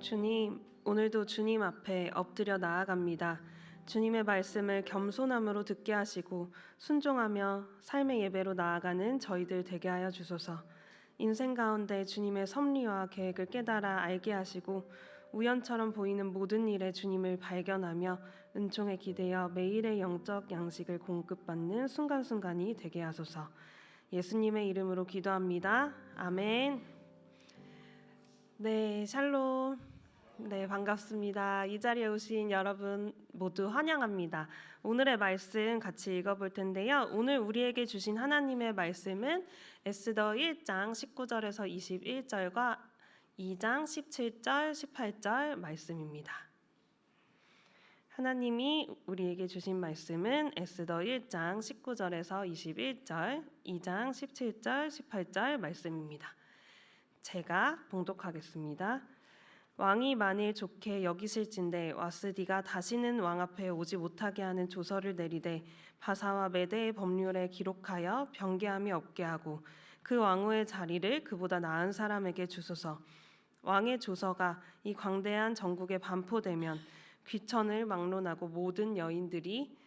주님, 오늘도 주님 앞에 엎드려 나아갑니다. 주님의 말씀을 겸손함으로 듣게 하시고 순종하며 삶의 예배로 나아가는 저희들 되게 하여 주소서. 인생 가운데 주님의 섭리와 계획을 깨달아 알게 하시고 우연처럼 보이는 모든 일에 주님을 발견하며 은총에 기대어 매일의 영적 양식을 공급받는 순간순간이 되게 하소서. 예수님의 이름으로 기도합니다. 아멘. 네, 샬롬. 네, 반갑습니다. 이 자리에 오신 여러분 모두 환영합니다. 오늘의 말씀 같이 읽어볼 텐데요. 오늘 우리에게 주신 하나님의 말씀은 에스더 1장 19절에서 21절과 2장 17절, 18절 말씀입니다. 하나님이 우리에게 주신 말씀은 에스더 1장 19절에서 21절, 2장 17절, 18절 말씀입니다. 제가 봉독하겠습니다. 왕이 만일 좋게 여기실진대 와스디가 다시는 왕 앞에 오지 못하게 하는 조서를 내리되 바사와 메대의 법률에 기록하여 변개함이 없게 하고 그 왕후의 자리를 그보다 나은 사람에게 주소서. 왕의 조서가 이 광대한 전국에 반포되면 귀천을 막론하고 모든 여인들이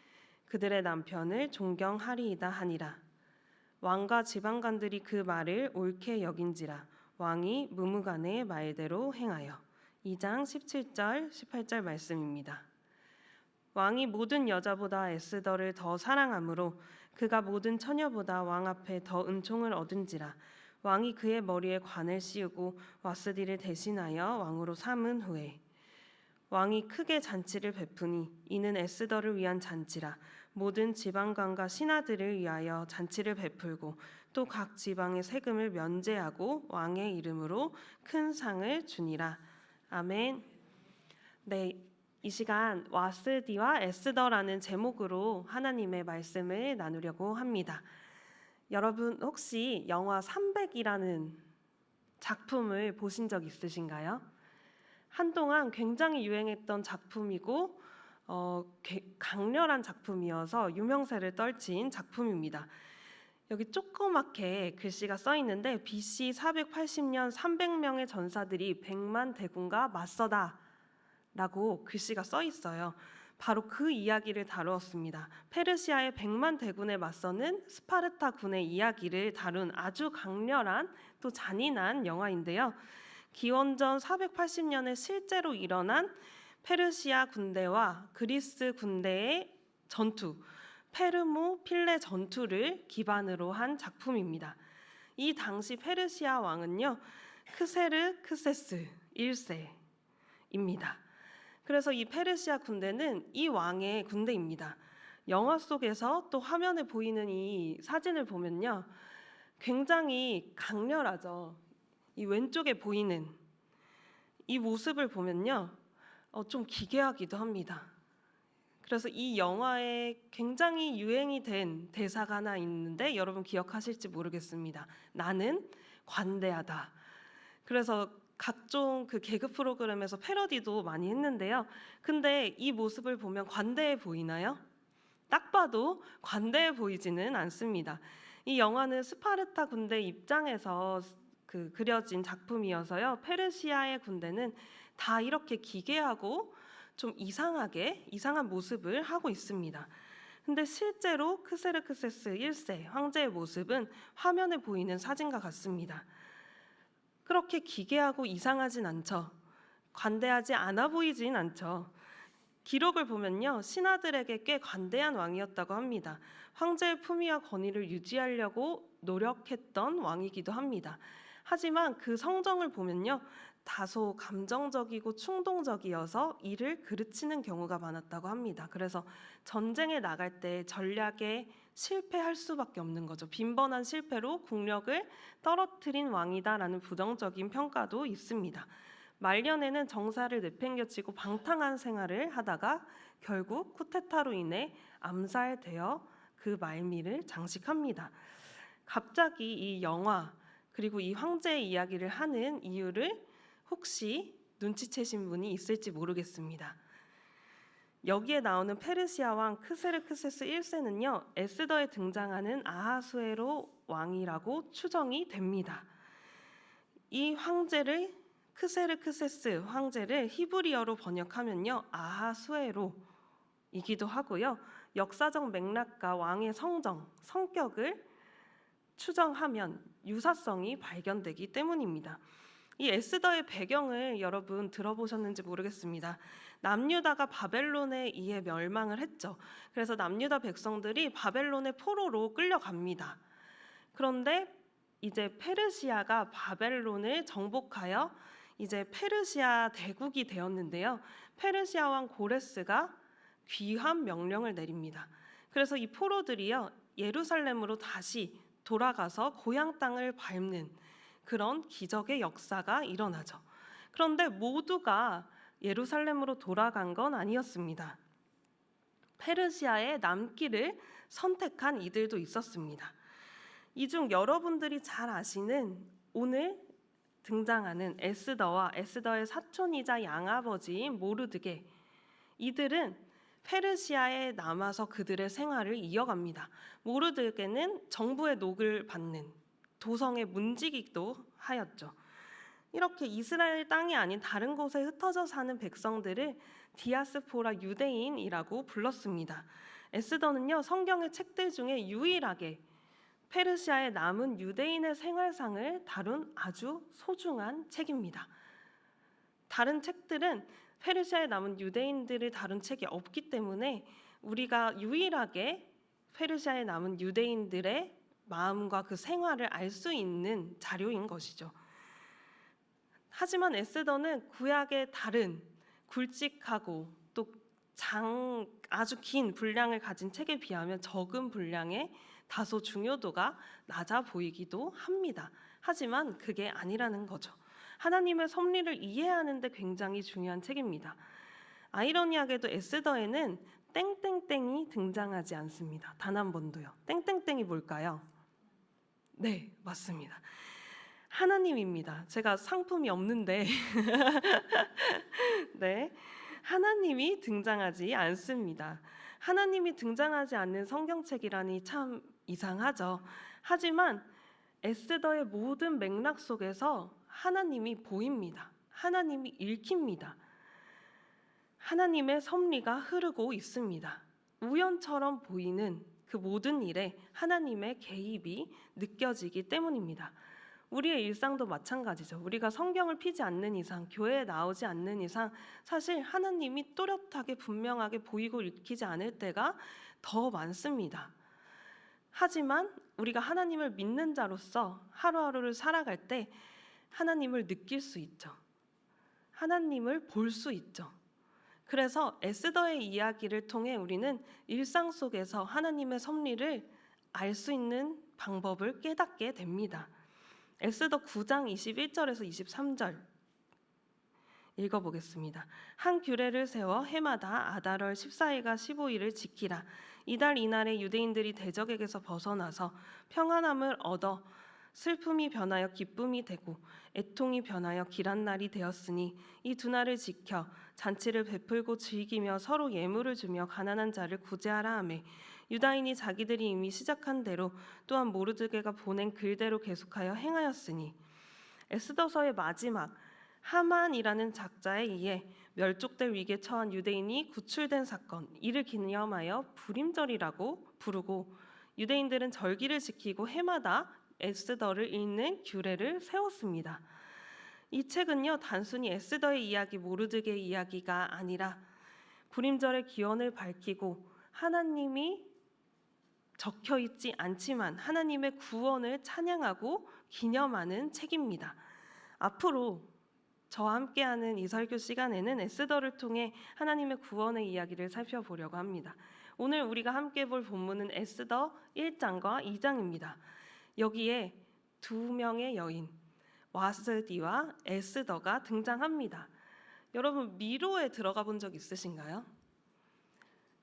그들의 남편을 존경하리이다 하니라. 왕과 지방관들이 그 말을 옳게 여긴지라. 왕이 무무간의 말대로 행하여. 2장 17절, 18절 말씀입니다. 왕이 모든 여자보다 에스더를 더 사랑하므로 그가 모든 처녀보다 왕 앞에 더 은총을 얻은지라. 왕이 그의 머리에 관을 씌우고 와스디를 대신하여 왕으로 삼은 후에 왕이 크게 잔치를 베푸니 이는 에스더를 위한 잔치라. 모든 지방관과 신하들을 위하여 잔치를 베풀고 또 각 지방의 세금을 면제하고 왕의 이름으로 큰 상을 주니라. 아멘. 네, 이 시간 와스디와 에스더라는 제목으로 하나님의 말씀을 나누려고 합니다. 여러분 혹시 영화 300이라는 작품을 보신 적 있으신가요? 한동안 굉장히 유행했던 작품이고 강렬한 작품이어서 유명세를 떨친 작품입니다. 여기 조그맣게 글씨가 써 있는데 BC 480년 300명의 전사들이 100만 대군과 맞서다 라고 글씨가 써 있어요. 바로 그 이야기를 다루었습니다. 페르시아의 100만 대군에 맞서는 스파르타 군의 이야기를 다룬 아주 강렬한 또 잔인한 영화인데요. 기원전 480년에 실제로 일어난 페르시아 군대와 그리스 군대의 전투, 페르모필레 전투를 기반으로 한 작품입니다. 이 당시 페르시아 왕은요, 크세르크세스 1세입니다. 그래서 이 페르시아 군대는 이 왕의 군대입니다. 영화 속에서 또 화면에 보이는 이 사진을 보면요, 굉장히 강렬하죠. 이 왼쪽에 보이는 이 모습을 보면요, 좀 기괴하기도 합니다. 그래서 이 영화에 굉장히 유행이 된 대사가 하나 있는데 여러분 기억하실지 모르겠습니다. 나는 관대하다. 그래서 각종 그 개그 프로그램에서 패러디도 많이 했는데요. 근데 이 모습을 보면 관대해 보이나요? 딱 봐도 관대해 보이지는 않습니다. 이 영화는 스파르타 군대 입장에서 그려진 작품이어서요. 페르시아의 군대는 다 이렇게 기괴하고 좀 이상한 모습을 하고 있습니다. 근데 실제로 크세르크세스 1세 황제의 모습은 화면에 보이는 사진과 같습니다. 그렇게 기괴하고 이상하진 않죠. 관대하지 않아 보이진 않죠. 기록을 보면요, 신하들에게 꽤 관대한 왕이었다고 합니다. 황제의 품위와 권위를 유지하려고 노력했던 왕이기도 합니다. 하지만 그 성정을 보면요, 다소 감정적이고 충동적이어서 일을 그르치는 경우가 많았다고 합니다. 그래서 전쟁에 나갈 때 전략에 실패할 수밖에 없는 거죠. 빈번한 실패로 국력을 떨어뜨린 왕이다라는 부정적인 평가도 있습니다. 말년에는 정사를 내팽겨치고 방탕한 생활을 하다가 결국 쿠데타로 인해 암살되어 그 말미를 장식합니다. 갑자기 이 영화 그리고 이 황제의 이야기를 하는 이유를 혹시 눈치채신 분이 있을지 모르겠습니다. 여기에 나오는 페르시아 왕 크세르크세스 1세는요, 에스더에 등장하는 아하수에로 왕이라고 추정이 됩니다. 이 황제를 크세르크세스 황제를 히브리어로 번역하면요, 아하수에로이기도 하고요. 역사적 맥락과 왕의 성격을 추정하면 유사성이 발견되기 때문입니다. 이 에스더의 배경을 여러분 들어보셨는지 모르겠습니다. 남유다가 바벨론에 의해 멸망을 했죠. 그래서 남유다 백성들이 바벨론의 포로로 끌려갑니다. 그런데 이제 페르시아가 바벨론을 정복하여 이제 페르시아 대국이 되었는데요. 페르시아 왕 고레스가 귀환 명령을 내립니다. 그래서 이 포로들이요, 예루살렘으로 다시 돌아가서 고향 땅을 밟는 그런 기적의 역사가 일어나죠. 그런데 모두가 예루살렘으로 돌아간 건 아니었습니다. 페르시아에 남기를 선택한 이들도 있었습니다. 이 중 여러분들이 잘 아시는 오늘 등장하는 에스더와 에스더의 사촌이자 양아버지인 모르드게, 이들은 페르시아에 남아서 그들의 생활을 이어갑니다. 모르드게는 정부의 녹을 받는 도성의 문지기도 하였죠. 이렇게 이스라엘 땅이 아닌 다른 곳에 흩어져 사는 백성들을 디아스포라 유대인이라고 불렀습니다. 에스더는요, 성경의 책들 중에 유일하게 페르시아에 남은 유대인의 생활상을 다룬 아주 소중한 책입니다. 다른 책들은 페르시아에 남은 유대인들을 다룬 책이 없기 때문에 우리가 유일하게 페르시아에 남은 유대인들의 마음과 그 생활을 알 수 있는 자료인 것이죠. 하지만 에스더는 구약의 다른 굵직하고 또 아주 긴 분량을 가진 책에 비하면 적은 분량의 다소 중요도가 낮아 보이기도 합니다. 하지만 그게 아니라는 거죠. 하나님의 섭리를 이해하는 데 굉장히 중요한 책입니다. 아이러니하게도 에스더에는 땡땡땡이 등장하지 않습니다. 단 한 번도요. 땡땡땡이 뭘까요? 네, 맞습니다. 하나님입니다. 제가 상품이 없는데 네, 하나님이 등장하지 않습니다. 하나님이 등장하지 않는 성경책이라니 참 이상하죠. 하지만 에스더의 모든 맥락 속에서 하나님이 보입니다. 하나님이 읽힙니다. 하나님의 섭리가 흐르고 있습니다. 우연처럼 보이는 그 모든 일에 하나님의 개입이 느껴지기 때문입니다. 우리의 일상도 마찬가지죠. 우리가 성경을 피지 않는 이상, 교회에 나오지 않는 이상 사실 하나님이 또렷하게 분명하게 보이고 읽히지 않을 때가 더 많습니다. 하지만 우리가 하나님을 믿는 자로서 하루하루를 살아갈 때 하나님을 느낄 수 있죠. 하나님을 볼 수 있죠. 그래서 에스더의 이야기를 통해 우리는 일상 속에서 하나님의 섭리를 알 수 있는 방법을 깨닫게 됩니다. 에스더 9장 21절에서 23절 읽어보겠습니다. 한 규례를 세워 해마다 아달월 14일과 15일을 지키라. 이달 이날에 유대인들이 대적에게서 벗어나서 평안함을 얻어 슬픔이 변하여 기쁨이 되고 애통이 변하여 길한 날이 되었으니 이 두 날을 지켜 잔치를 베풀고 즐기며 서로 예물을 주며 가난한 자를 구제하라 하매 유다인이 자기들이 이미 시작한 대로 또한 모르드게가 보낸 글대로 계속하여 행하였으니 에스더서의 마지막 하만이라는 작자에 의해 멸족될 위기에 처한 유대인이 구출된 사건, 이를 기념하여 불임절이라고 부르고 유대인들은 절기를 지키고 해마다 에스더를 읽는 규례를 세웠습니다. 이 책은요, 단순히 에스더의 이야기, 모르드게의 이야기가 아니라 불임절의 기원을 밝히고 하나님이 적혀 있지 않지만 하나님의 구원을 찬양하고 기념하는 책입니다. 앞으로 저와 함께하는 이 설교 시간에는 에스더를 통해 하나님의 구원의 이야기를 살펴보려고 합니다. 오늘 우리가 함께 볼 본문은 에스더 1장과 2장입니다. 여기에 두 명의 여인 와스디와 에스더가 등장합니다. 여러분 미로에 들어가 본 적 있으신가요?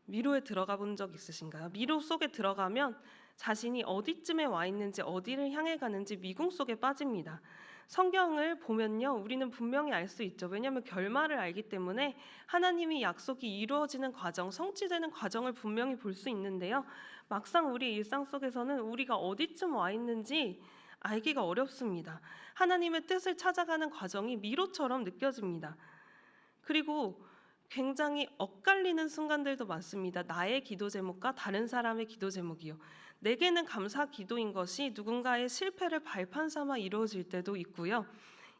미로에 들어가 본 적 있으신가요? 미로 속에 들어가면 자신이 어디쯤에 와 있는지 어디를 향해 가는지 미궁 속에 빠집니다. 성경을 보면요, 우리는 분명히 알 수 있죠. 왜냐하면 결말을 알기 때문에 하나님이 약속이 이루어지는 과정, 성취되는 과정을 분명히 볼 수 있는데요. 막상 우리 일상 속에서는 우리가 어디쯤 와 있는지 알기가 어렵습니다. 하나님의 뜻을 찾아가는 과정이 미로처럼 느껴집니다. 그리고 굉장히 엇갈리는 순간들도 많습니다. 나의 기도 제목과 다른 사람의 기도 제목이요. 내게는 감사 기도인 것이 누군가의 실패를 발판 삼아 이루어질 때도 있고요.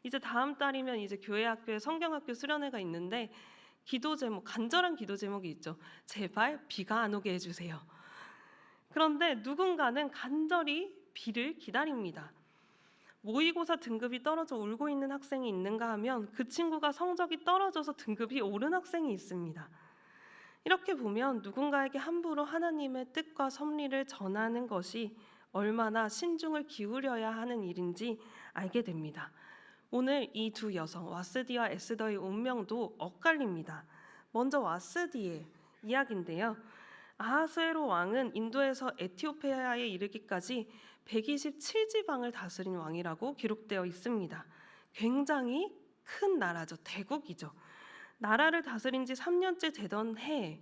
이제 다음 달이면 이제 교회 학교에 성경학교 수련회가 있는데 기도 제목, 간절한 기도 제목이 있죠. 제발 비가 안 오게 해주세요. 그런데 누군가는 간절히 비를 기다립니다. 모의고사 등급이 떨어져 울고 있는 학생이 있는가 하면 그 친구가 성적이 떨어져서 등급이 오른 학생이 있습니다. 이렇게 보면 누군가에게 함부로 하나님의 뜻과 섭리를 전하는 것이 얼마나 신중을 기울여야 하는 일인지 알게 됩니다. 오늘 이 두 여성 와스디와 에스더의 운명도 엇갈립니다. 먼저 와스디의 이야기인데요. 아하수에로 왕은 인도에서 에티오피아에 이르기까지 127지방을 다스린 왕이라고 기록되어 있습니다. 굉장히 큰 나라죠. 대국이죠. 나라를 다스린 지 3년째 되던 해에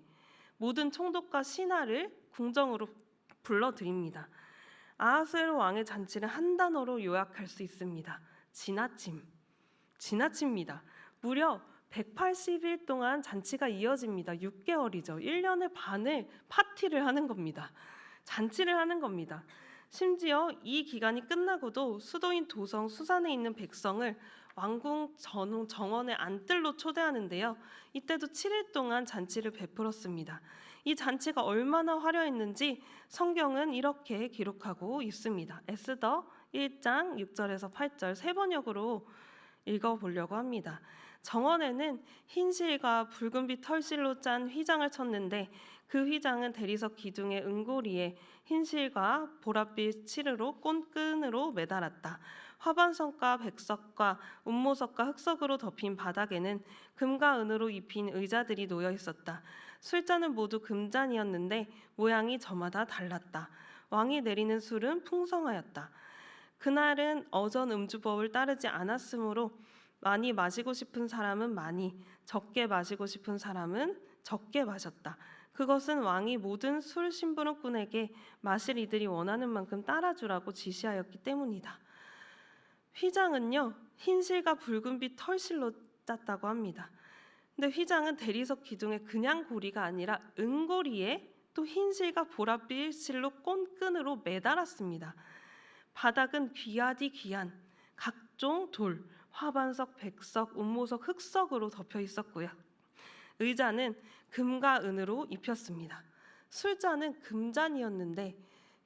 모든 총독과 신하를 궁정으로 불러들입니다. 아하수에로 왕의 잔치를 한 단어로 요약할 수 있습니다. 지나칩니다. 무려 180일 동안 잔치가 이어집니다. 6개월이죠. 1년의 반을 파티를 하는 겁니다. 잔치를 하는 겁니다. 심지어 이 기간이 끝나고도 수도인 도성 수산에 있는 백성을 왕궁 정원의 안뜰로 초대하는데요. 이때도 7일 동안 잔치를 베풀었습니다. 이 잔치가 얼마나 화려했는지 성경은 이렇게 기록하고 있습니다. 에스더 1장 6절에서 8절 세 번역으로 읽어보려고 합니다. 정원에는 흰 실과 붉은빛 털실로 짠 휘장을 쳤는데 그 휘장은 대리석 기둥의 은고리에 흰 실과 보랏빛 칠으로 꼰끈으로 매달았다. 화반석과 백석과 운모석과 흑석으로 덮인 바닥에는 금과 은으로 입힌 의자들이 놓여 있었다. 술잔은 모두 금잔이었는데 모양이 저마다 달랐다. 왕이 내리는 술은 풍성하였다. 그날은 어전 음주법을 따르지 않았으므로 많이 마시고 싶은 사람은 많이, 적게 마시고 싶은 사람은 적게 마셨다. 그것은 왕이 모든 술 심부름꾼에게 마실 이들이 원하는 만큼 따라주라고 지시하였기 때문이다. 휘장은요, 흰실과 붉은빛 털실로 짰다고 합니다. 근데 휘장은 대리석 기둥의 그냥 고리가 아니라 은고리에 또 흰실과 보랏빛 실로 꼰끈으로 매달았습니다. 바닥은 귀하디 귀한 각종 돌, 화반석, 백석, 운모석, 흑석으로 덮여 있었고요. 의자는 금과 은으로 입혔습니다. 술잔은 금잔이었는데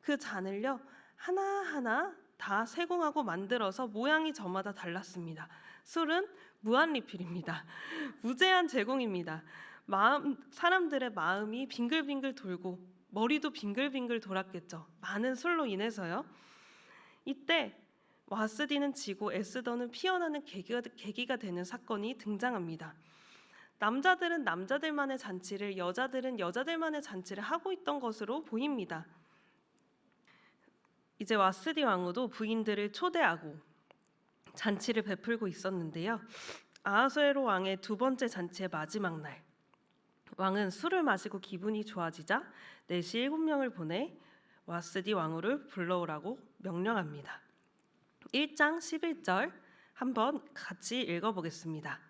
그 잔을요 하나하나 다 세공하고 만들어서 모양이 저마다 달랐습니다. 술은 무한 리필입니다. 무제한 제공입니다. 사람들의 마음이 빙글빙글 돌고 머리도 빙글빙글 돌았겠죠. 많은 술로 인해서요. 이때 와스디는 지고 에스더는 피어나는 계기가 되는 사건이 등장합니다. 남자들은 남자들만의 잔치를, 여자들은 여자들만의 잔치를 하고 있던 것으로 보입니다. 이제 와스디 왕후도 부인들을 초대하고 잔치를 베풀고 있었는데요. 아하수에로 왕의 두 번째 잔치의 마지막 날, 왕은 술을 마시고 기분이 좋아지자 내시 7명을 보내 와스디 왕후를 불러오라고 명령합니다. 1장 11절 한번 같이 읽어보겠습니다.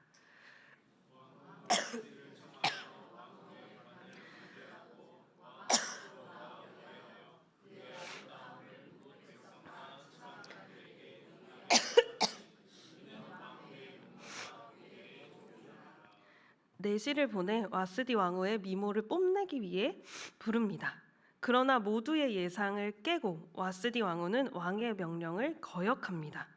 내시를 보내 와스디 왕후의 미모를 뽐내기 위해 부릅니다. 그러나 모두의 예상을 깨고 와스디 왕후는 왕의 명령을 거역합니다.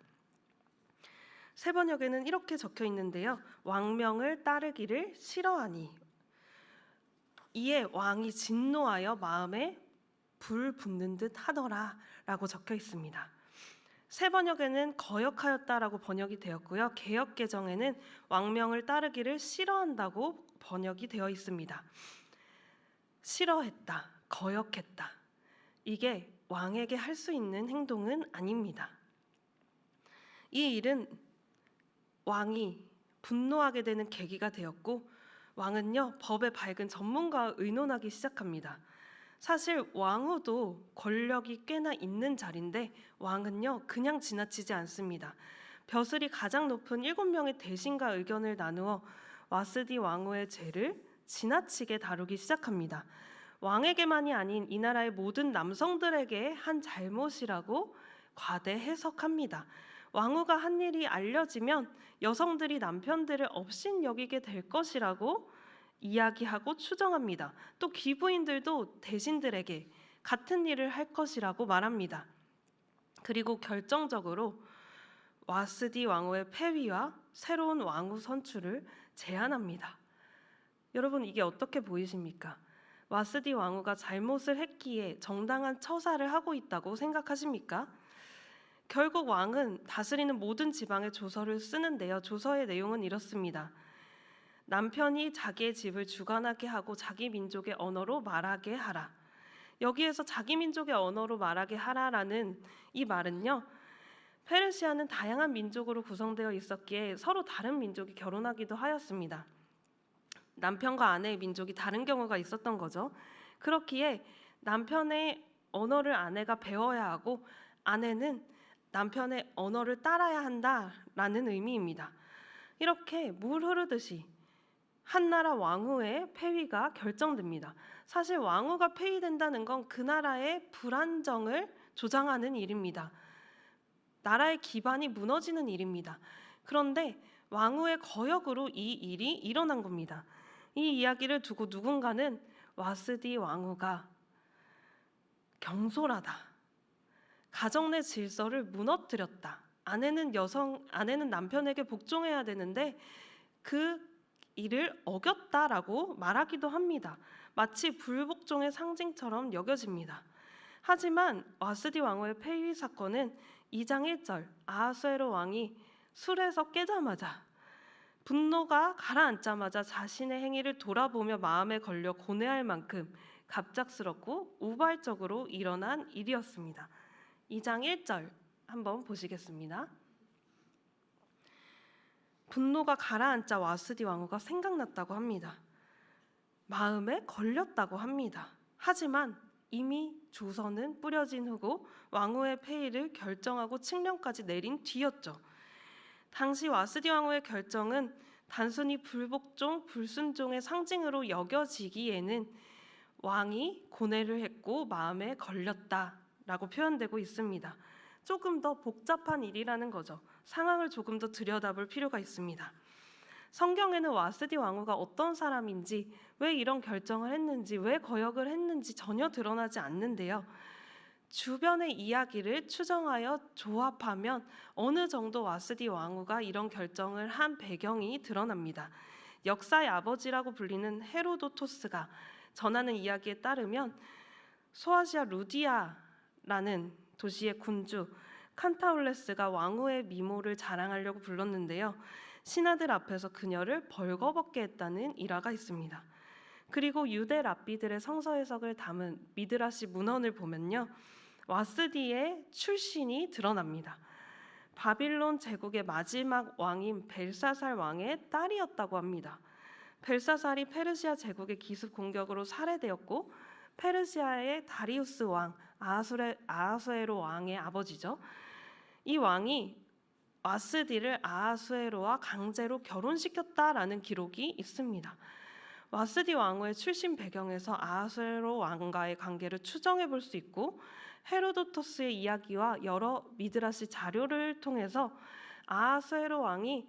세 번역에는 이렇게 적혀 있는데요. 왕명을 따르기를 싫어하니 이에 왕이 진노하여 마음에 불 붙는 듯 하더라 라고 적혀 있습니다. 세 번역에는 거역하였다라고 번역이 되었고요. 개역 개정에는 왕명을 따르기를 싫어한다고 번역이 되어 있습니다. 싫어했다, 거역했다. 이게 왕에게 할 수 있는 행동은 아닙니다. 이 일은 왕이 분노하게 되는 계기가 되었고 왕은요 법에 밝은 전문가와 의논하기 시작합니다. 사실 왕후도 권력이 꽤나 있는 자리인데 왕은요 그냥 지나치지 않습니다. 벼슬이 가장 높은 7명의 대신과 의견을 나누어 와스디 왕후의 죄를 지나치게 다루기 시작합니다. 왕에게만이 아닌 이 나라의 모든 남성들에게 한 잘못이라고 과대 해석합니다. 왕후가 한 일이 알려지면 여성들이 남편들을 업신여기게 될 것이라고 이야기하고 추정합니다. 또 귀부인들도 대신들에게 같은 일을 할 것이라고 말합니다. 그리고 결정적으로 와스디 왕후의 폐위와 새로운 왕후 선출을 제안합니다. 여러분 이게 어떻게 보이십니까? 와스디 왕후가 잘못을 했기에 정당한 처사를 하고 있다고 생각하십니까? 결국 왕은 다스리는 모든 지방에 조서를 쓰는데요. 조서의 내용은 이렇습니다. 남편이 자기의 집을 주관하게 하고 자기 민족의 언어로 말하게 하라. 여기에서 자기 민족의 언어로 말하게 하라라는 이 말은요. 페르시아는 다양한 민족으로 구성되어 있었기에 서로 다른 민족이 결혼하기도 하였습니다. 남편과 아내의 민족이 다른 경우가 있었던 거죠. 그렇기에 남편의 언어를 아내가 배워야 하고 아내는 남편의 언어를 따라야 한다라는 의미입니다. 이렇게 물 흐르듯이 한나라 왕후의 폐위가 결정됩니다. 사실 왕후가 폐위된다는 건 그 나라의 불안정을 조장하는 일입니다. 나라의 기반이 무너지는 일입니다. 그런데 왕후의 거역으로 이 일이 일어난 겁니다. 이 이야기를 두고 누군가는 와스디 왕후가 경솔하다. 가정 내 질서를 무너뜨렸다. 아내는 남편에게 복종해야 되는데 그 이를 어겼다라고 말하기도 합니다. 마치 불복종의 상징처럼 여겨집니다. 하지만 와스디 왕후의 폐위 사건은 2장 1절 아하수에로 왕이 술에서 깨자마자 분노가 가라앉자마자 자신의 행위를 돌아보며 마음에 걸려 고뇌할 만큼 갑작스럽고 우발적으로 일어난 일이었습니다. 2장 1절 한번 보시겠습니다. 분노가 가라앉자 와스디 왕후가 생각났다고 합니다. 마음에 걸렸다고 합니다. 하지만 이미 조서는 뿌려진 후고 왕후의 폐위를 결정하고 칙령까지 내린 뒤였죠. 당시 와스디 왕후의 결정은 단순히 불복종, 불순종의 상징으로 여겨지기에는 왕이 고뇌를 했고 마음에 걸렸다라고 표현되고 있습니다. 조금 더 복잡한 일이라는 거죠. 상황을 조금 더 들여다볼 필요가 있습니다. 성경에는 와스디 왕후가 어떤 사람인지, 왜 이런 결정을 했는지, 왜 거역을 했는지 전혀 드러나지 않는데요. 주변의 이야기를 추정하여 조합하면 어느 정도 와스디 왕후가 이런 결정을 한 배경이 드러납니다. 역사의 아버지라고 불리는 헤로도토스가 전하는 이야기에 따르면 소아시아 루디아라는 도시의 군주 칸타울레스가 왕후의 미모를 자랑하려고 불렀는데요. 신하들 앞에서 그녀를 벌거벗게 했다는 일화가 있습니다. 그리고 유대 랍비들의 성서 해석을 담은 미드라시 문헌을 보면요. 와스디의 출신이 드러납니다. 바빌론 제국의 마지막 왕인 벨사살 왕의 딸이었다고 합니다. 벨사살이 페르시아 제국의 기습 공격으로 살해되었고 페르시아의 다리우스 왕 아하수에로 왕의 아버지죠. 이 왕이 와스디를 아하수에로와 강제로 결혼시켰다라는 기록이 있습니다. 와스디 왕후의 출신 배경에서 아하수에로 왕과의 관계를 추정해 볼 수 있고 헤로도토스의 이야기와 여러 미드라시 자료를 통해서 아하수에로 왕이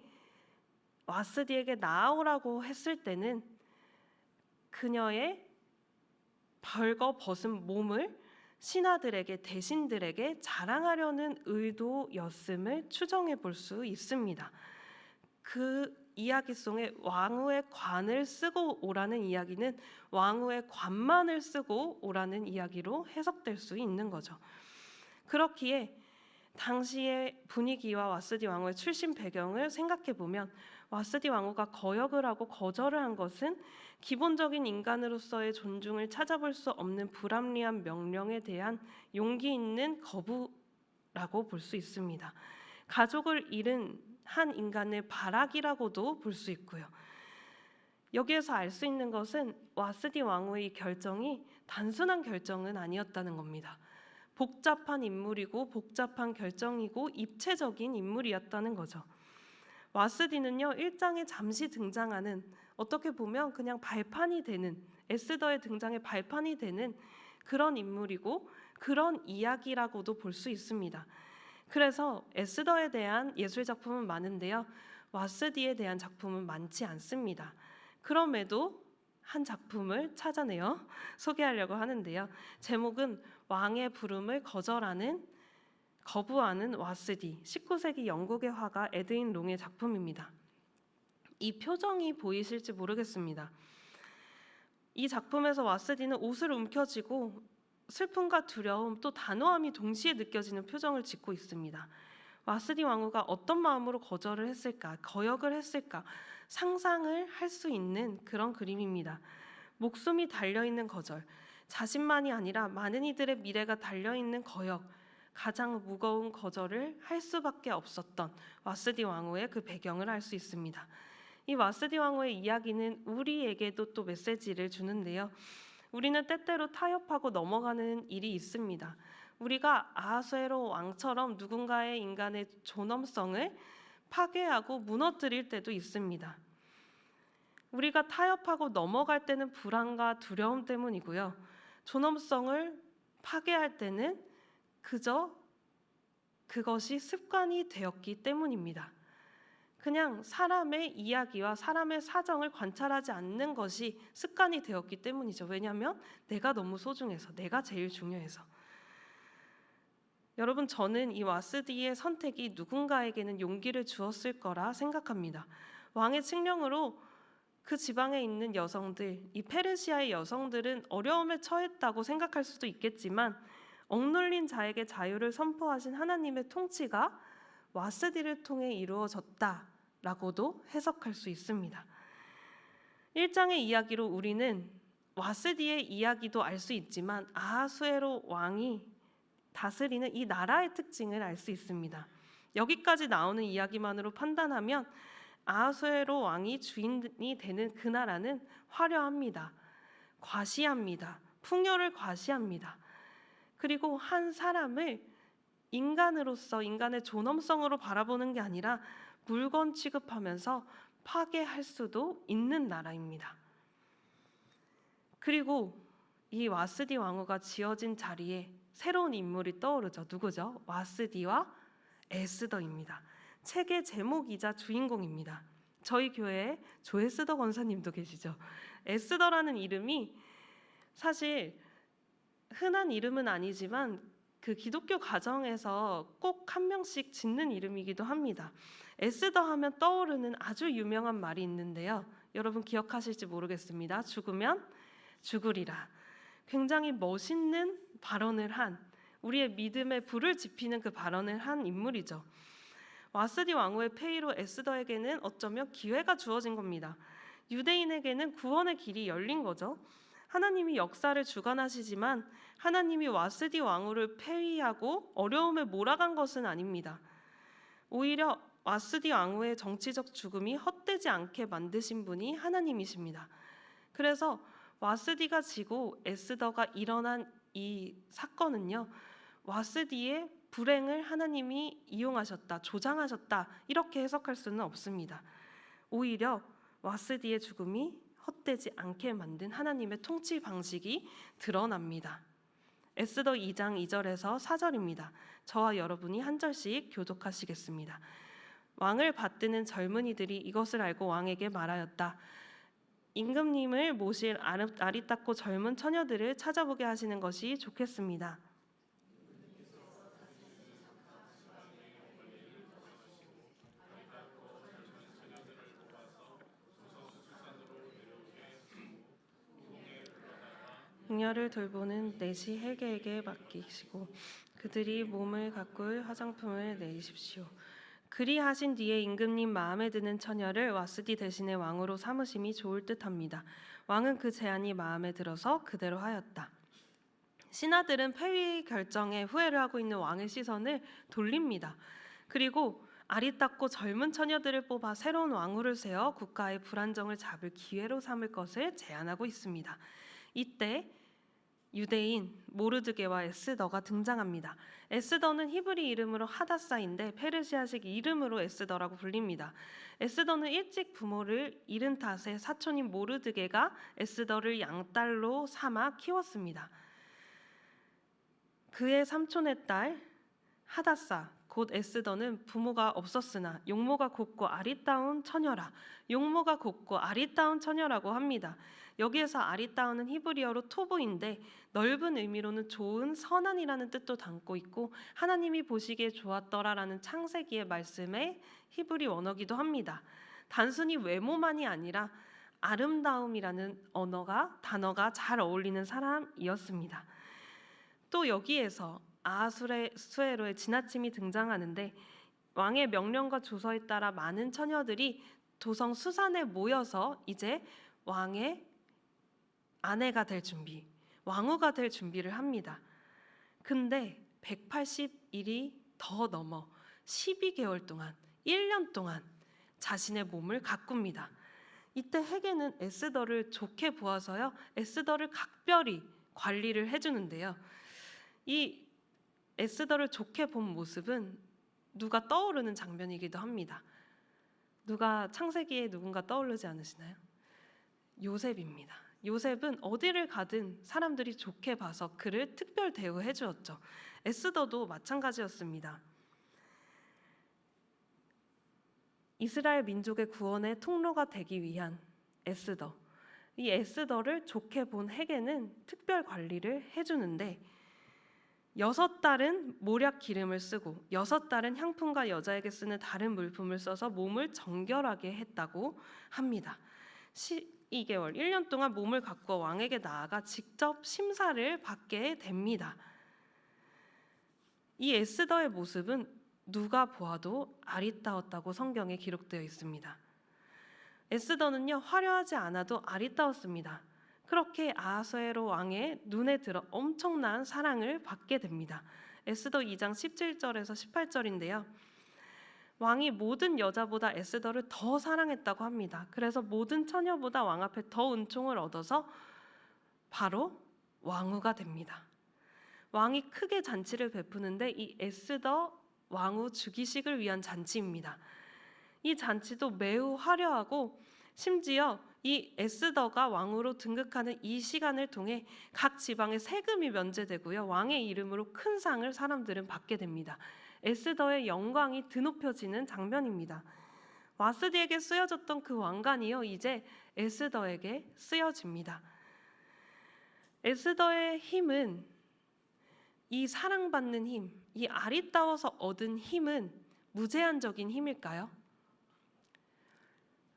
와스디에게 나아오라고 했을 때는 그녀의 벌거벗은 몸을 신하들에게 대신들에게 자랑하려는 의도였음을 추정해 볼 수 있습니다. 그 이야기 속에 왕후의 관을 쓰고 오라는 이야기는 왕후의 관만을 쓰고 오라는 이야기로 해석될 수 있는 거죠. 그렇기에 당시의 분위기와 와스디 왕후의 출신 배경을 생각해 보면 와스디 왕후가 거역을 하고 거절을 한 것은 기본적인 인간으로서의 존중을 찾아볼 수 없는 불합리한 명령에 대한 용기 있는 거부라고 볼 수 있습니다. 가족을 잃은 한 인간의 발악이라고도 볼 수 있고요. 여기에서 알 수 있는 것은 와스디 왕후의 이 결정이 단순한 결정은 아니었다는 겁니다. 복잡한 인물이고 복잡한 결정이고 입체적인 인물이었다는 거죠. 와스디는요, 1장에 잠시 등장하는, 어떻게 보면 그냥 발판이 되는, 에스더의 등장에 발판이 되는 그런 인물이고 그런 이야기라고도 볼 수 있습니다. 그래서 에스더에 대한 예술 작품은 많은데요, 와스디에 대한 작품은 많지 않습니다. 그럼에도 한 작품을 찾아내어 소개하려고 하는데요, 제목은 왕의 부름을 거부하는 와스디, 19세기 영국의 화가 에드윈 롱의 작품입니다. 이 표정이 보이실지 모르겠습니다. 이 작품에서 와스디는 옷을 움켜쥐고 슬픔과 두려움 또 단호함이 동시에 느껴지는 표정을 짓고 있습니다. 와스디 왕후가 어떤 마음으로 거절을 했을까, 거역을 했을까 상상을 할 수 있는 그런 그림입니다. 목숨이 달려있는 거절, 자신만이 아니라 많은 이들의 미래가 달려있는 거역, 가장 무거운 거절을 할 수밖에 없었던 와스디 왕후의 그 배경을 알 수 있습니다. 이 와스디 왕후의 이야기는 우리에게도 또 메시지를 주는데요, 우리는 때때로 타협하고 넘어가는 일이 있습니다. 우리가 아하수에로 왕처럼 누군가의 인간의 존엄성을 파괴하고 무너뜨릴 때도 있습니다. 우리가 타협하고 넘어갈 때는 불안과 두려움 때문이고요, 존엄성을 파괴할 때는 그저 그것이 습관이 되었기 때문입니다. 그냥 사람의 이야기와 사람의 사정을 관찰하지 않는 것이 습관이 되었기 때문이죠. 왜냐하면 내가 너무 소중해서, 내가 제일 중요해서. 여러분, 저는 이 와스디의 선택이 누군가에게는 용기를 주었을 거라 생각합니다. 왕의 칙령으로 그 지방에 있는 여성들, 이 페르시아의 여성들은 어려움에 처했다고 생각할 수도 있겠지만 억눌린 자에게 자유를 선포하신 하나님의 통치가 와스디를 통해 이루어졌다라고도 해석할 수 있습니다. 1장의 이야기로 우리는 와스디의 이야기도 알 수 있지만 아하수에로 왕이 다스리는 이 나라의 특징을 알 수 있습니다. 여기까지 나오는 이야기만으로 판단하면 아하수에로 왕이 주인이 되는 그 나라는 화려합니다. 과시합니다. 풍요를 과시합니다. 그리고 한 사람을 인간으로서 인간의 존엄성으로 바라보는 게 아니라 물건 취급하면서 파괴할 수도 있는 나라입니다. 그리고 이 와스디 왕후가 지어진 자리에 새로운 인물이 떠오르죠. 누구죠? 와스디와 에스더입니다. 책의 제목이자 주인공입니다. 저희 교회에 조에스더 권사님도 계시죠. 에스더라는 이름이 사실 흔한 이름은 아니지만 그 기독교 가정에서 꼭 한 명씩 짓는 이름이기도 합니다. 에스더 하면 떠오르는 아주 유명한 말이 있는데요, 여러분 기억하실지 모르겠습니다. 죽으면 죽으리라. 굉장히 멋있는 발언을 한, 우리의 믿음에 불을 지피는 그 발언을 한 인물이죠. 와스디 왕후의 폐위로 에스더에게는 어쩌면 기회가 주어진 겁니다. 유대인에게는 구원의 길이 열린 거죠. 하나님이 역사를 주관하시지만 하나님이 와스디 왕후를 폐위하고 어려움에 몰아간 것은 아닙니다. 오히려 와스디 왕후의 정치적 죽음이 헛되지 않게 만드신 분이 하나님이십니다. 그래서 와스디가 지고 에스더가 일어난 이 사건은요, 와스디의 불행을 하나님이 이용하셨다, 조장하셨다, 이렇게 해석할 수는 없습니다. 오히려 와스디의 죽음이 헛되지 않게 만든 하나님의 통치 방식이 드러납니다. 에스더 2장 2절에서 4절입니다. 저와 여러분이 한 절씩 교독하시겠습니다. 왕을 받드는 젊은이들이 이것을 알고 왕에게 말하였다. 임금님을 모실 아리따고 젊은 처녀들을 찾아보게 하시는 것이 좋겠습니다. 궁녀를 돌보는 내시 헬게에게 맡기시고 그들이 몸을 가꿀 화장품을 내리십시오. 그리하신 뒤에 임금님 마음에 드는 처녀를 와스디 대신에 왕으로 삼으심이 좋을 듯합니다. 왕은 그 제안이 마음에 들어서 그대로 하였다. 신하들은 폐위 결정에 후회를 하고 있는 왕의 시선을 돌립니다. 그리고 아리따고 젊은 처녀들을 뽑아 새로운 왕후를 세워 국가의 불안정을 잡을 기회로 삼을 것을 제안하고 있습니다. 이때 유대인 모르드게와 에스더가 등장합니다. 에스더는 히브리 이름으로 하다사인데 페르시아식 이름으로 에스더라고 불립니다. 에스더는 일찍 부모를 잃은 탓에 사촌인 모르드게가 에스더를 양딸로 삼아 키웠습니다. 그의 삼촌의 딸 하다사 곧 에스더는 부모가 없었으나 용모가 곱고 아리따운 처녀라. 용모가 곱고 아리따운 처녀라고 합니다. 여기에서 아리따운은 히브리어로 토브인데 넓은 의미로는 좋은, 선한이라는 뜻도 담고 있고 하나님이 보시기에 좋았더라라는 창세기의 말씀의 히브리 원어기도 합니다. 단순히 외모만이 아니라 아름다움이라는 단어가 잘 어울리는 사람이었습니다. 또 여기에서 아하수에로의 지나침이 등장하는데 왕의 명령과 조서에 따라 많은 처녀들이 도성 수산에 모여서 이제 왕의 아내가 될 준비, 왕후가 될 준비를 합니다. 근데 180일이 더 넘어 12개월 동안, 1년 동안 자신의 몸을 가꿉니다. 이때 헤게는 에스더를 좋게 보아서요, 에스더를 각별히 관리를 해주는데요. 이 에스더를 좋게 본 모습은 누가 떠오르는 장면이기도 합니다. 창세기에 누군가 떠오르지 않으시나요? 요셉입니다. 요셉은 어디를 가든 사람들이 좋게 봐서 그를 특별 대우해 주었죠. 에스더도 마찬가지였습니다. 이스라엘 민족의 구원의 통로가 되기 위한 에스더. 이 에스더를 좋게 본 헤게는 특별 관리를 해주는데 6달은 모략 기름을 쓰고 6달은 향품과 여자에게 쓰는 다른 물품을 써서 몸을 정결하게 했다고 합니다. 12개월, 1년 동안 몸을 가꾸어 왕에게 나아가 직접 심사를 받게 됩니다. 이 에스더의 모습은 누가 보아도 아리따웠다고 성경에 기록되어 있습니다. 에스더는요, 화려하지 않아도 아리따웠습니다. 그렇게 아하수에로 왕의 눈에 들어 엄청난 사랑을 받게 됩니다. 에스더 2장 17절에서 18절인데요. 왕이 모든 여자보다 에스더를 더 사랑했다고 합니다. 그래서 모든 처녀보다 왕 앞에 더 은총을 얻어서 바로 왕후가 됩니다. 왕이 크게 잔치를 베푸는데 이 에스더 왕후 즉위식을 위한 잔치입니다. 이 잔치도 매우 화려하고 심지어 이 에스더가 왕후로 등극하는 이 시간을 통해 각 지방의 세금이 면제되고요. 왕의 이름으로 큰 상을 사람들은 받게 됩니다. 에스더의 영광이 드높여지는 장면입니다. 와스디에게 쓰여졌던 그 왕관이요, 이제 에스더에게 쓰여집니다. 에스더의 힘은, 이 사랑받는 힘, 이 아리따워서 얻은 힘은 무제한적인 힘일까요?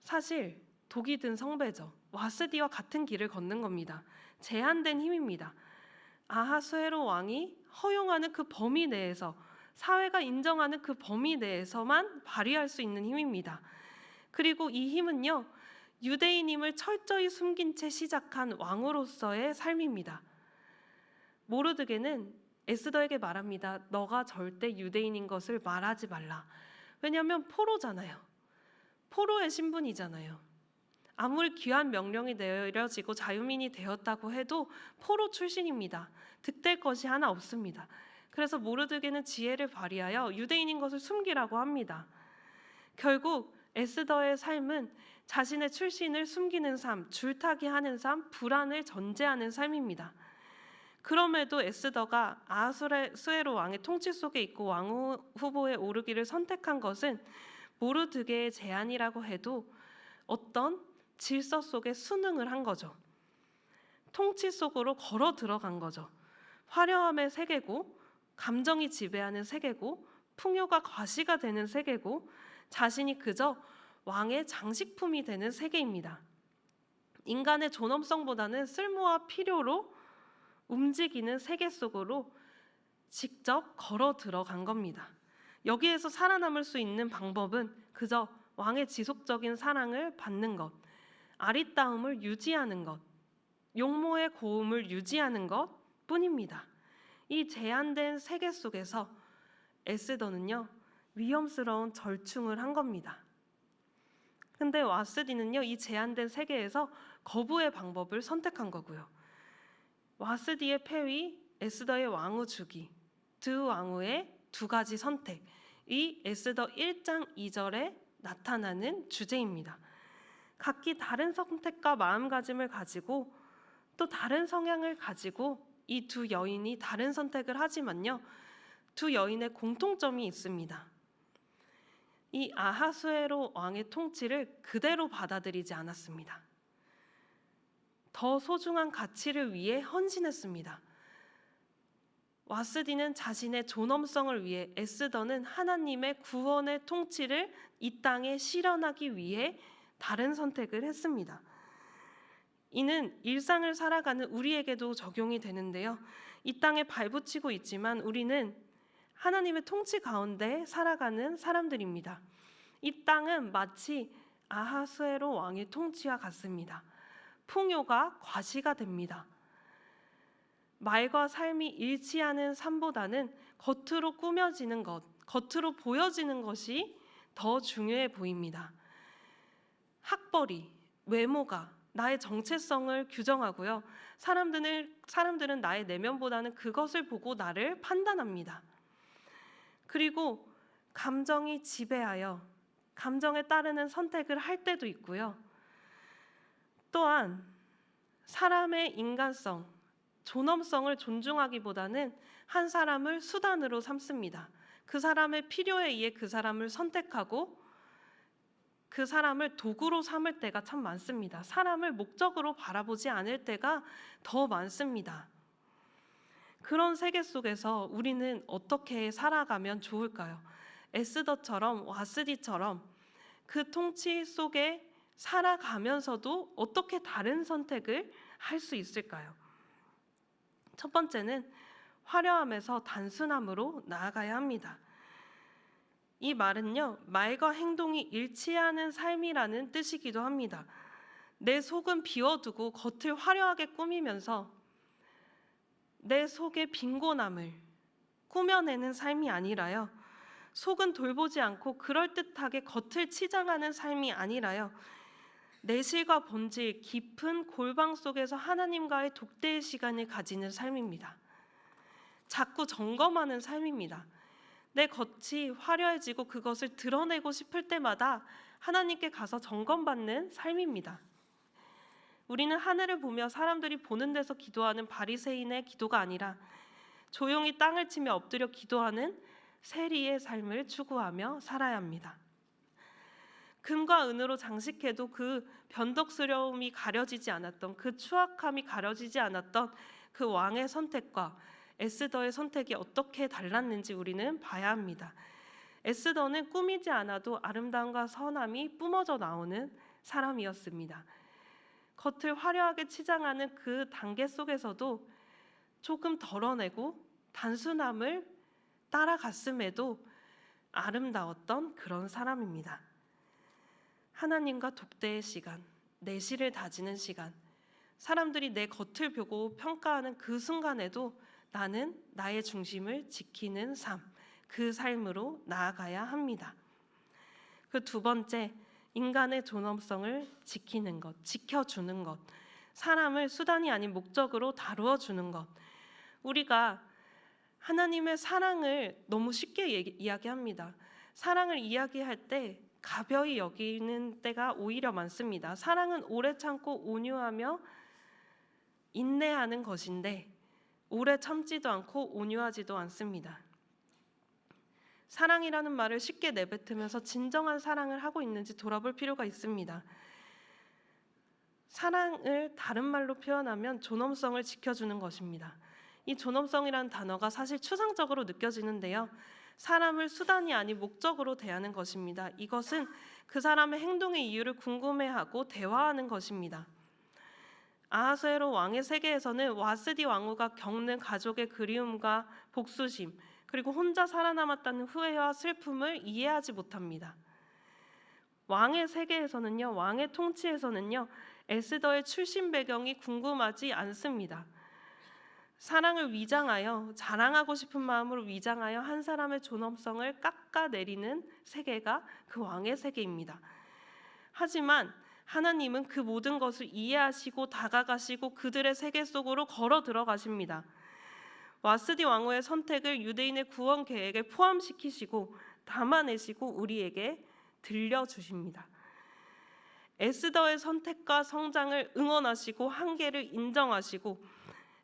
사실 독이 든 성배죠. 와스디와 같은 길을 걷는 겁니다. 제한된 힘입니다. 아하수에로 왕이 허용하는 그 범위 내에서, 사회가 인정하는 그 범위 내에서만 발휘할 수 있는 힘입니다. 그리고 이 힘은요, 유대인임을 철저히 숨긴 채 시작한 왕으로서의 삶입니다. 모르드게는 에스더에게 말합니다. 너가 절대 유대인인 것을 말하지 말라. 왜냐하면 포로잖아요. 포로의 신분이잖아요. 아무리 귀한 명령이 내려지고 자유민이 되었다고 해도 포로 출신입니다. 득될 것이 하나 없습니다. 그래서 모르드게는 지혜를 발휘하여 유대인인 것을 숨기라고 합니다. 결국 에스더의 삶은 자신의 출신을 숨기는 삶, 줄타기 하는 삶, 불안을 전제하는 삶입니다. 그럼에도 에스더가 아하수에로 왕의 통치 속에 있고 왕후 후보에 오르기를 선택한 것은 모르드게의 제안이라고 해도 어떤 질서 속에 순응을 한 거죠. 통치 속으로 걸어 들어간 거죠. 화려함의 세계고, 감정이 지배하는 세계고, 풍요가 과시가 되는 세계고, 자신이 그저 왕의 장식품이 되는 세계입니다. 인간의 존엄성보다는 쓸모와 필요로 움직이는 세계 속으로 직접 걸어 들어간 겁니다. 여기에서 살아남을 수 있는 방법은 그저 왕의 지속적인 사랑을 받는 것, 아리따움을 유지하는 것, 용모의 고움을 유지하는 것 뿐입니다. 이 제한된 세계 속에서 에스더는요, 위험스러운 절충을 한 겁니다. 근데 와스디는요, 이 제한된 세계에서 거부의 방법을 선택한 거고요. 와스디의 패위, 에스더의 왕후 주기, 두 왕후의 두 가지 선택, 이 에스더 1장 2절에 나타나는 주제입니다. 각기 다른 선택과 마음가짐을 가지고 또 다른 성향을 가지고 이 두 여인이 다른 선택을 하지만요, 두 여인의 공통점이 있습니다. 이 아하수에로 왕의 통치를 그대로 받아들이지 않았습니다. 더 소중한 가치를 위해 헌신했습니다. 와스디는 자신의 존엄성을 위해, 에스더는 하나님의 구원의 통치를 이 땅에 실현하기 위해 다른 선택을 했습니다. 이는 일상을 살아가는 우리에게도 적용이 되는데요. 이 땅에 발붙이고 있지만 우리는 하나님의 통치 가운데 살아가는 사람들입니다. 이 땅은 마치 아하수에로 왕의 통치와 같습니다. 풍요가 과시가 됩니다. 말과 삶이 일치하는 삶보다는 겉으로 꾸며지는 것, 겉으로 보여지는 것이 더 중요해 보입니다. 학벌이, 외모가 나의 정체성을 규정하고요. 사람들은 나의 내면보다는 그것을 보고 나를 판단합니다. 그리고 감정이 지배하여 감정에 따르는 선택을 할 때도 있고요. 또한 사람의 인간성, 존엄성을 존중하기보다는 한 사람을 수단으로 삼습니다. 그 사람의 필요에 의해 그 사람을 선택하고 그 사람을 도구로 삼을 때가 참 많습니다. 사람을 목적으로 바라보지 않을 때가 더 많습니다. 그런 세계 속에서 우리는 어떻게 살아가면 좋을까요? 에스더처럼, 와스디처럼 그 통치 속에 살아가면서도 어떻게 다른 선택을 할 수 있을까요? 첫 번째는 화려함에서 단순함으로 나아가야 합니다. 이 말은요, 말과 행동이 일치하는 삶이라는 뜻이기도 합니다. 내 속은 비워두고 겉을 화려하게 꾸미면서 내 속의 빈곤함을 꾸며내는 삶이 아니라요, 속은 돌보지 않고 그럴듯하게 겉을 치장하는 삶이 아니라요, 내실과 본질, 깊은 골방 속에서 하나님과의 독대의 시간을 가지는 삶입니다. 자꾸 점검하는 삶입니다. 내 겉이 화려해지고 그것을 드러내고 싶을 때마다 하나님께 가서 점검받는 삶입니다. 우리는 하늘을 보며 사람들이 보는 데서 기도하는 바리새인의 기도가 아니라 조용히 땅을 치며 엎드려 기도하는 세리의 삶을 추구하며 살아야 합니다. 금과 은으로 장식해도 그 변덕스러움이 가려지지 않았던, 그 추악함이 가려지지 않았던 그 왕의 선택과 에스더의 선택이 어떻게 달랐는지 우리는 봐야 합니다. 에스더는 꾸미지 않아도 아름다움과 선함이 뿜어져 나오는 사람이었습니다. 겉을 화려하게 치장하는 그 단계 속에서도 조금 덜어내고 단순함을 따라갔음에도 아름다웠던 그런 사람입니다. 하나님과 독대의 시간, 내실을 다지는 시간, 사람들이 내 겉을 보고 평가하는 그 순간에도 나는 나의 중심을 지키는 삶, 그 삶으로 나아가야 합니다. 그 두 번째, 인간의 존엄성을 지키는 것, 지켜주는 것, 사람을 수단이 아닌 목적으로 다루어 주는 것. 우리가 하나님의 사랑을 너무 쉽게 이야기합니다. 사랑을 이야기할 때 가벼이 여기는 때가 오히려 많습니다. 사랑은 오래 참고 온유하며 인내하는 것인데 오래 참지도 않고 온유하지도 않습니다. 사랑이라는 말을 쉽게 내뱉으면서 진정한 사랑을 하고 있는지 돌아볼 필요가 있습니다. 사랑을 다른 말로 표현하면 존엄성을 지켜주는 것입니다. 이 존엄성이라는 단어가 사실 추상적으로 느껴지는데요, 사람을 수단이 아닌 목적으로 대하는 것입니다. 이것은 그 사람의 행동의 이유를 궁금해하고 대화하는 것입니다. 아하수에로 왕의 세계에서는 와스디 왕후가 겪는 가족의 그리움과 복수심, 그리고 혼자 살아남았다는 후회와 슬픔을 이해하지 못합니다. 왕의 세계에서는요, 왕의 통치에서는요, 에스더의 출신 배경이 궁금하지 않습니다. 사랑을 위장하여, 자랑하고 싶은 마음으로 위장하여 한 사람의 존엄성을 깎아내리는 세계가 그 왕의 세계입니다. 하지만 하나님은 그 모든 것을 이해하시고 다가가시고 그들의 세계 속으로 걸어 들어가십니다. 와스디 왕후의 선택을 유대인의 구원 계획에 포함시키시고 담아내시고 우리에게 들려주십니다. 에스더의 선택과 성장을 응원하시고 한계를 인정하시고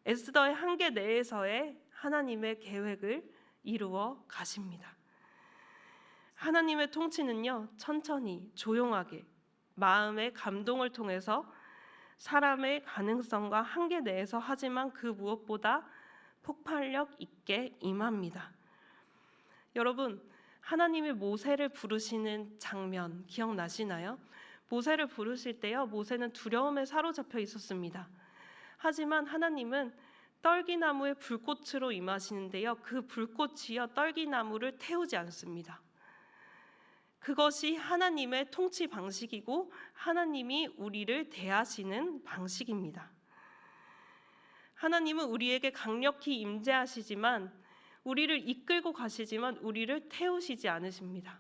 에스더의 한계 내에서의 하나님의 계획을 이루어 가십니다. 하나님의 통치는요, 천천히 조용하게 마음의 감동을 통해서 사람의 가능성과 한계 내에서, 하지만 그 무엇보다 폭발력 있게 임합니다. 여러분, 하나님이 모세를 부르시는 장면 기억나시나요? 모세를 부르실 때요, 모세는 두려움에 사로잡혀 있었습니다. 하지만 하나님은 떨기나무의 불꽃으로 임하시는데요, 그 불꽃이요 떨기나무를 태우지 않습니다. 그것이 하나님의 통치 방식이고 하나님이 우리를 대하시는 방식입니다. 하나님은 우리에게 강력히 임재하시지만, 우리를 이끌고 가시지만 우리를 태우시지 않으십니다.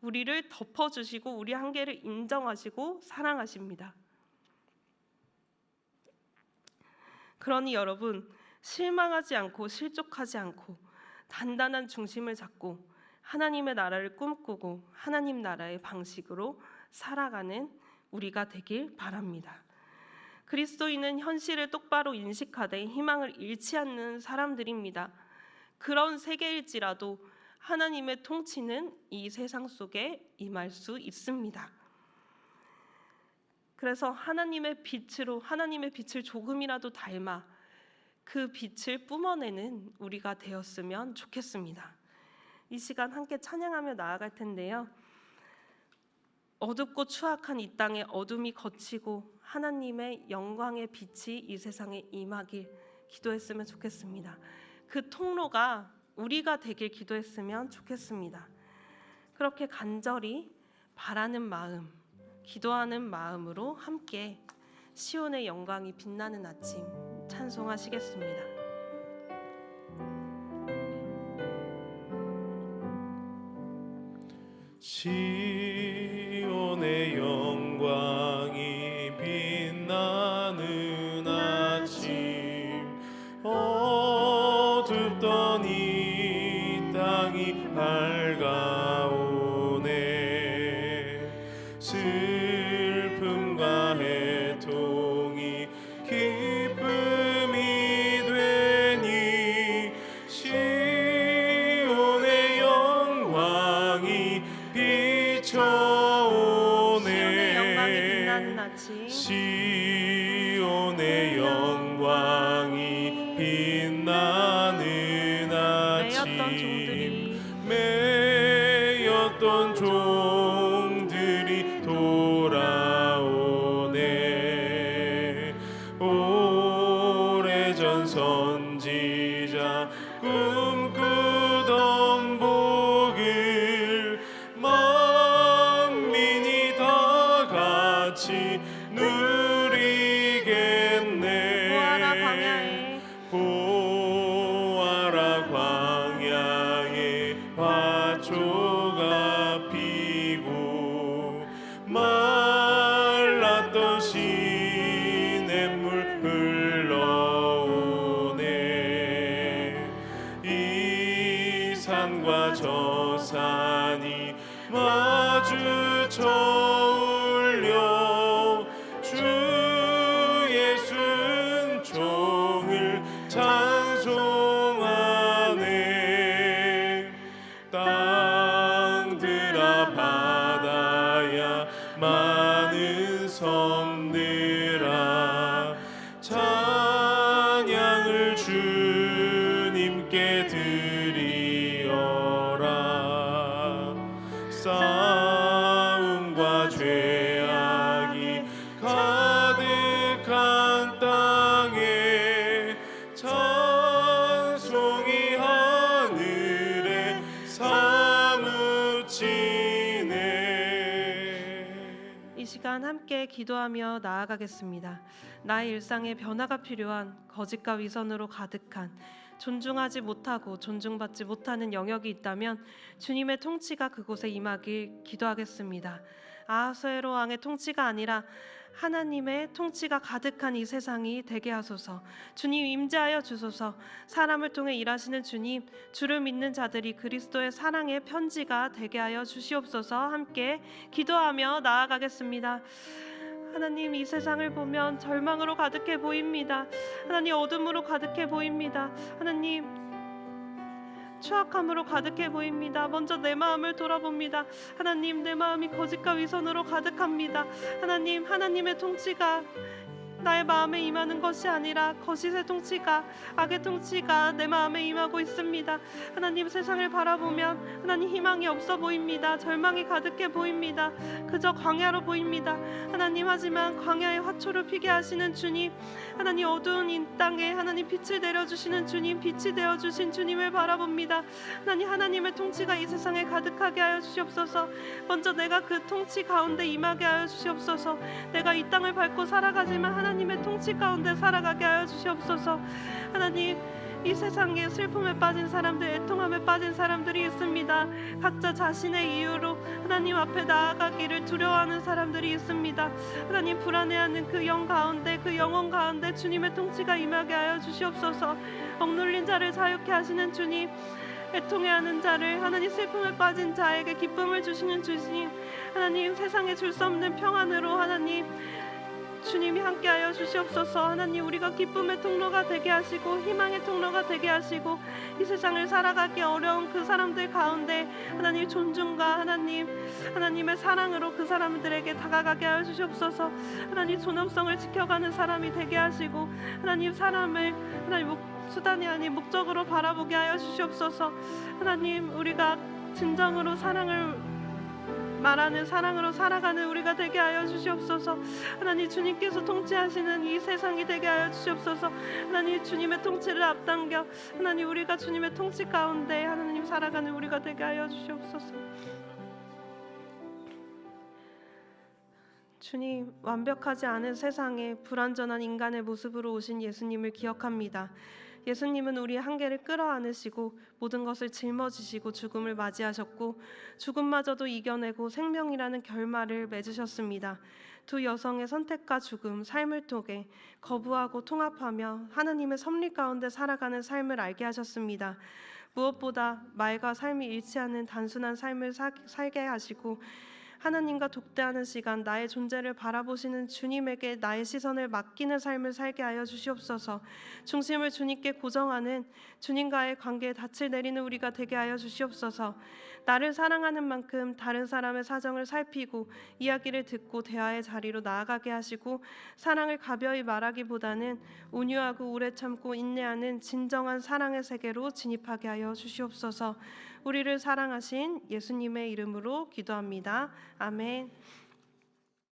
우리를 덮어주시고 우리 한계를 인정하시고 사랑하십니다. 그러니 여러분, 실망하지 않고 실족하지 않고 단단한 중심을 잡고 하나님의 나라를 꿈꾸고 하나님 나라의 방식으로 살아가는 우리가 되길 바랍니다. 그리스도인은 현실을 똑바로 인식하되 희망을 잃지 않는 사람들입니다. 그런 세계일지라도 하나님의 통치는 이 세상 속에 임할 수 있습니다. 그래서 하나님의 빛을 조금이라도 닮아 그 빛을 뿜어내는 우리가 되었으면 좋겠습니다. 이 시간 함께 찬양하며 나아갈 텐데요, 어둡고 추악한 이 땅에 어둠이 걷히고 하나님의 영광의 빛이 이 세상에 임하길 기도했으면 좋겠습니다. 그 통로가 우리가 되길 기도했으면 좋겠습니다. 그렇게 간절히 바라는 마음, 기도하는 마음으로 함께 시온의 영광이 빛나는 아침 찬송하시겠습니다. 시온의 영광이 빛나는 아침, 어둡던 이 땅이 밝아오네. 슬픔과 애통이 기쁨이 되니 시온의 영광이 시온의 영광이 빛나는 아침, 매였던 종들이 돌아오네. 오래전 선지자 꿈꾸던 복을 만민이 다 같이 누리겠네. 보아라 광야에 화초가 피고 말랐던 시냇물 흘러오네. 이 산과 저 산이 마주쳐 찬송하네. 땅들아 바다야 많은 섬들아 찬양을 주님께 드리어라. 싸움과 죄악이 가득한 땅에 찬송이 하늘에 사무치네. 이 시간 함께 함께 기도하며 나아가겠습니다. 나의 일상에 변화가 필요한 거짓과 위선으로 가득한 존중하지 못하고 존중받지 못하는 영역이 있다면 주님의 통치가 그곳에 임하길 기도하겠습니다. 아하수에로 왕의 통치가 아니라 하나님의 통치가 가득한 이 세상이 되게 하소서. 주님 임재하여 주소서. 사람을 통해 일하시는 주님, 주를 믿는 자들이 그리스도의 사랑의 편지가 되게 하여 주시옵소서. 함께 기도하며 나아가겠습니다. 하나님, 이 세상을 보면 절망으로 가득해 보입니다. 하나님, 어둠으로 가득해 보입니다. 하나님, 추악함으로 가득해 보입니다. 먼저 내 마음을 돌아봅니다. 하나님, 내 마음이 거짓과 위선으로 가득합니다. 하나님, 하나님의 통치가 나의 마음에 임하는 것이 아니라 거짓의 통치가, 악의 통치가 내 마음에 임하고 있습니다. 하나님, 세상을 바라보면 하나님 희망이 없어 보입니다. 절망이 가득해 보입니다. 그저 광야로 보입니다. 하나님, 하지만 광야의 화초를 피게 하시는 주님, 하나님 어두운 이 땅에 하나님 빛을 내려주시는 주님, 빛이 되어주신 주님을 바라봅니다. 하나님, 하나님의 통치가 이 세상에 가득하게 하여 주시옵소서. 먼저 내가 그 통치 가운데 임하게 하여 주시옵소서. 내가 이 땅을 밟고 살아가지만 하나님의 통치 가운데 살아가게 하여 주시옵소서. 하나님, 이 세상에 슬픔에 빠진 사람들, 애통함에 빠진 사람들이 있습니다. 각자 자신의 이유로 하나님 앞에 나아가기를 두려워하는 사람들이 있습니다. 하나님, 불안해하는 그 영 가운데, 그 영혼 가운데 주님의 통치가 임하게 하여 주시옵소서. 억눌린 자를 자유케 하시는 주님, 애통해하는 자를, 하나님 슬픔에 빠진 자에게 기쁨을 주시는 주님, 하나님 세상에 줄 수 없는 평안으로 하나님 주님이 함께하여 주시옵소서. 하나님, 우리가 기쁨의 통로가 되게 하시고 희망의 통로가 되게 하시고 이 세상을 살아가기 어려운 그 사람들 가운데 하나님 존중과 하나님의 사랑으로 그 사람들에게 다가가게 하여 주시옵소서. 하나님, 존엄성을 지켜가는 사람이 되게 하시고 하나님 사람을 하나님 수단이 아닌 목적으로 바라보게 하여 주시옵소서. 하나님, 우리가 진정으로 사랑을 말하는, 사랑으로 살아가는 우리가 되게 하여 주시옵소서. 하나님, 주님께서 통치하시는 이 세상이 되게 하여 주시옵소서. 하나님, 주님의 통치를 앞당겨 하나님 우리가 주님의 통치 가운데 하나님 살아가는 우리가 되게 하여 주시옵소서. 주님, 완벽하지 않은 세상에 불완전한 인간의 모습으로 오신 예수님을 기억합니다. 예수님은 우리의 한계를 끌어안으시고 모든 것을 짊어지시고 죽음을 맞이하셨고 죽음마저도 이겨내고 생명이라는 결말을 맺으셨습니다. 두 여성의 선택과 죽음, 삶을 통해 거부하고 통합하며 하나님의 섭리 가운데 살아가는 삶을 알게 하셨습니다. 무엇보다 말과 삶이 일치하는 단순한 삶을 살게 하시고 하나님과 독대하는 시간, 나의 존재를 바라보시는 주님에게 나의 시선을 맡기는 삶을 살게 하여 주시옵소서. 중심을 주님께 고정하는 주님과의 관계에 닻을 내리는 우리가 되게 하여 주시옵소서. 나를 사랑하는 만큼 다른 사람의 사정을 살피고 이야기를 듣고 대화의 자리로 나아가게 하시고 사랑을 가벼이 말하기보다는 온유하고 오래 참고 인내하는 진정한 사랑의 세계로 진입하게 하여 주시옵소서. 우리를 사랑하신 예수님의 이름으로 기도합니다. 아멘.